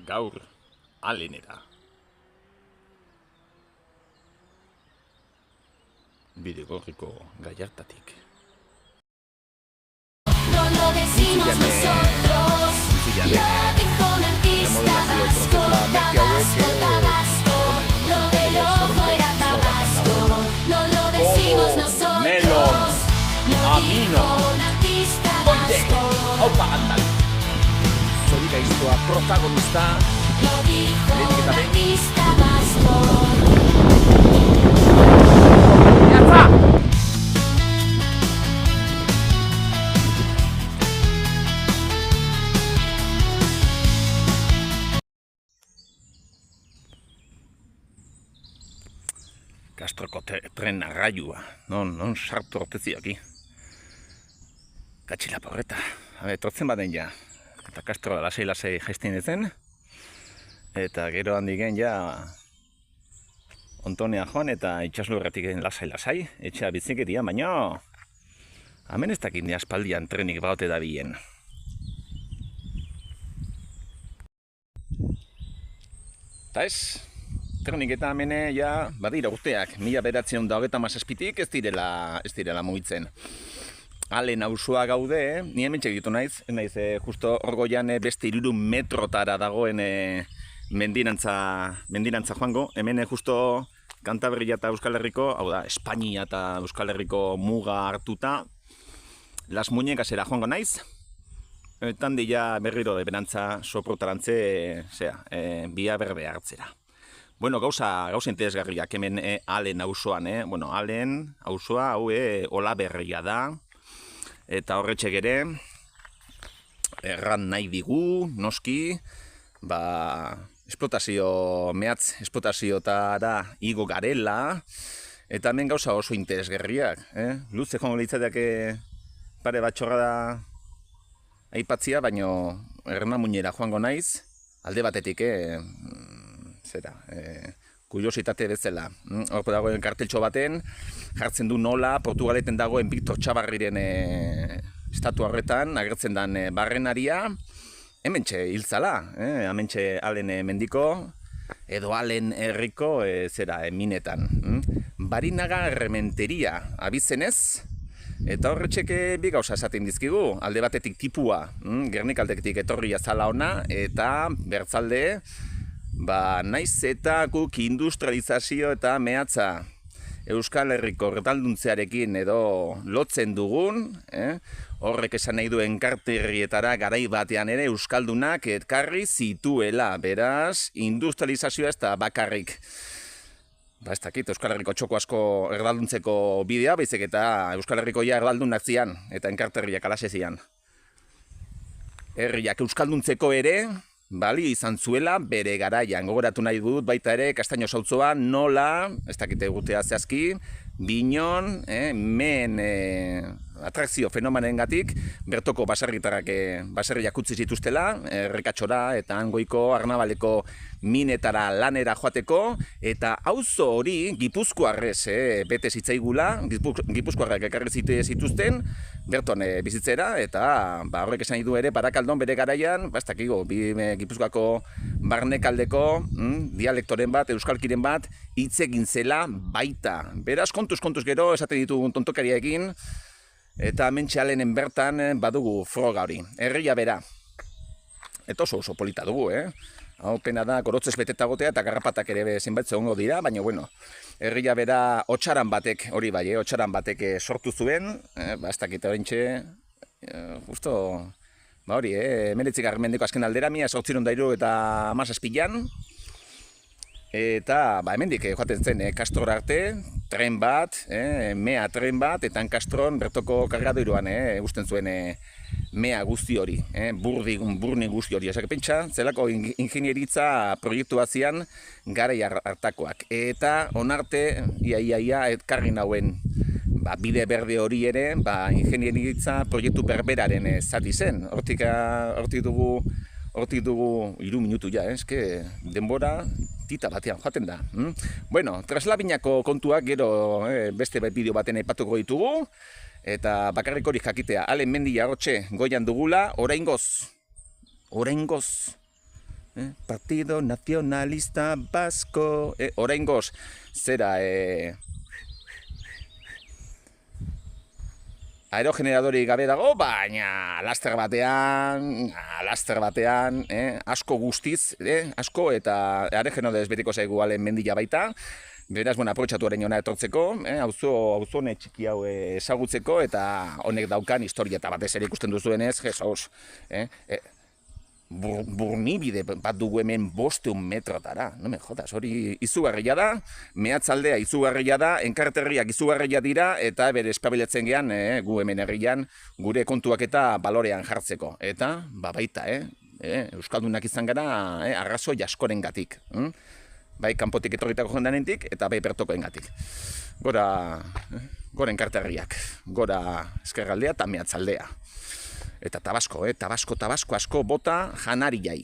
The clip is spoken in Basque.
gaur alenera. Bidegorriko Gallartatik. No lo decimos nosotros, lo dijo un artista vasco, Tabasco, lo del ojo era Tabasco. No lo decimos nosotros, lo dijo un artista vasco. Haupa andal. Zorika iztoa protagonista. Lo dijo un artista vasco. Kastroko tren arrailua, non sartu orteziaki. Katxila porreta, etortzen baden ja. Eta Kastroa lasai jaizten ezen. Eta gero handigen ja Ontonea joan eta itxaslurretik lasai, etxea bizikeria, baina hemen ez dakit ni aspaldian trenik baute da bien. Eta ez, trenik eta hemen ja badira urteak, 1927tik ez direla mugitzen. Alen auzoa gaude, ni hemen txegitu naiz justo orgoian beste 3 metrotara dagoen mendinantza joango. Hemen justo Kantabria eta Euskal Herriko, hau da, Espainia eta Euskal Herriko muga hartuta, Las Muñecasera joango naiz. Eta handi ja berriro de berantza soprotarantze, bia berde hartzera. Bueno, gauza interesgarriak hemen Alen auzoan, Bueno, Alen auzoa hau Olaberria da. Eta horretxek ere, erran nahi digu, noski, esplotazioetara igo garela, eta hemen gauza oso interesgarriak. Luze joango litzateke pare bat txorrada aipatzia, baino Ernamuinera joango naiz, alde batetik, kuriositate bezala. Hor dagoen karteltxo baten, jartzen du nola Portugaleten dagoen Victor Txabarriren estatua horretan, agertzen den barrenaria, hementxe hiltzala, hementxe Alen mendiko, edo Alen herriko minetan. Barinaga Errementeria abizenez, eta horretxeke bi gauza esaten dizkigu, alde batetik tipua, Gernikaldetik etorria zala ona, eta bertzalde, naiz eta guk industrializazio eta mehatza Euskal Herriko ertalduntzearekin edo lotzen dugun, horrek esan nahi duen karterrietara garai batean ere Euskaldunak ekarri zituela, beraz, industrializazioa ez da bakarrik. Ez dakit, Euskal Herriko txoko asko erdalduntzeko bidea, baizik eta Euskal Herrikoia erdaldunak zian, eta enkarterriak alaxe zian. Herriak euskalduntzeko ere, bali izan zuela bere garaian. Gogoratu nahi dut baita ere Kastaino Sautzoa nola, ez dakite gutea zehazki, Binon, mehen atrakzio fenomenengatik bertoko baserriak utzi zituztela, Errekatxora eta Angoiko Arnabaleko minetara lanera joateko, eta auzo hori Gipuzkoarrez bete zitzaigula, Gipuzkoarrak ekarri zituzten, berton bizitzera, eta horrek esan du ere Barakaldon bere garaian, ez dakigo, Gipuzkoako barnekaldeko dialektoren bat, euskalkiren bat, hitz egin zela baita. Beraz, kontuz gero, esaten ditugun tontokariaekin, eta hementxe Alenen bertan badugu froga hori. Herria bera. Eta oso polita dugu, Hau pena da, gorotzez beteta gotea eta garrapatak ere zenbait zegongo dira, baina bueno, herria bera otxaran batek, hori bai, otxaran batek sortu zuen, ez dakit horrentxe, justo, hori, 19. mendeko azken aldera, 1817an, eta hemendik joaten zen Kastrora arte, tren bat, mea tren bat, eta Kastron bertoko kargadoiroan usten zuen mea guzti hori, burni guzti hori. Esak pentsa, zelako ingenieritza proiektu batzian garai hartakoak. Eta onarte, ia, etkarri nauen bide berde hori ere, ingenieritza proiektu berberaren zati zen. Hortik dugu 3 minutu ja, eske denbora tita batean joaten da. Bueno, Traslabinako kontuak gero beste bideo baten aipatuko ditugu, eta bakarrik hori jakitea, Alen mendi jarrotxe goian dugula, oraingoz Partido Nacionalista Vasco. Oraingoz, zera, aerogeneradori gabe dago, baina laster batean, asko guztiz, asko eta aerogeneradorez betiko zaigu alen mendila baita. Beraz, aprobetxatu orain hona etortzeko, auzone txiki hau ezagutzeko eta honek daukan historia eta batez ere ikusten duzuenez, Jesus, burnibide bat dugu hemen 500 metrotara, no me jodas, hori izugarria da, mehatzaldea izugarria da, enkarterriak izugarria dira, eta bere espabilatzen gean, gu hemen herrian, gure kontuak eta balorean jartzeko. Eta, baita, Euskaldunak izan gara, arrazoi askorengatik. Bai, kanpotik etorritako jendanentik, eta bai bertokoengatik. Gora enkarterriak, gora ezkerraldea eta mehatzaldea. Eta tabasko asko bota janari jai.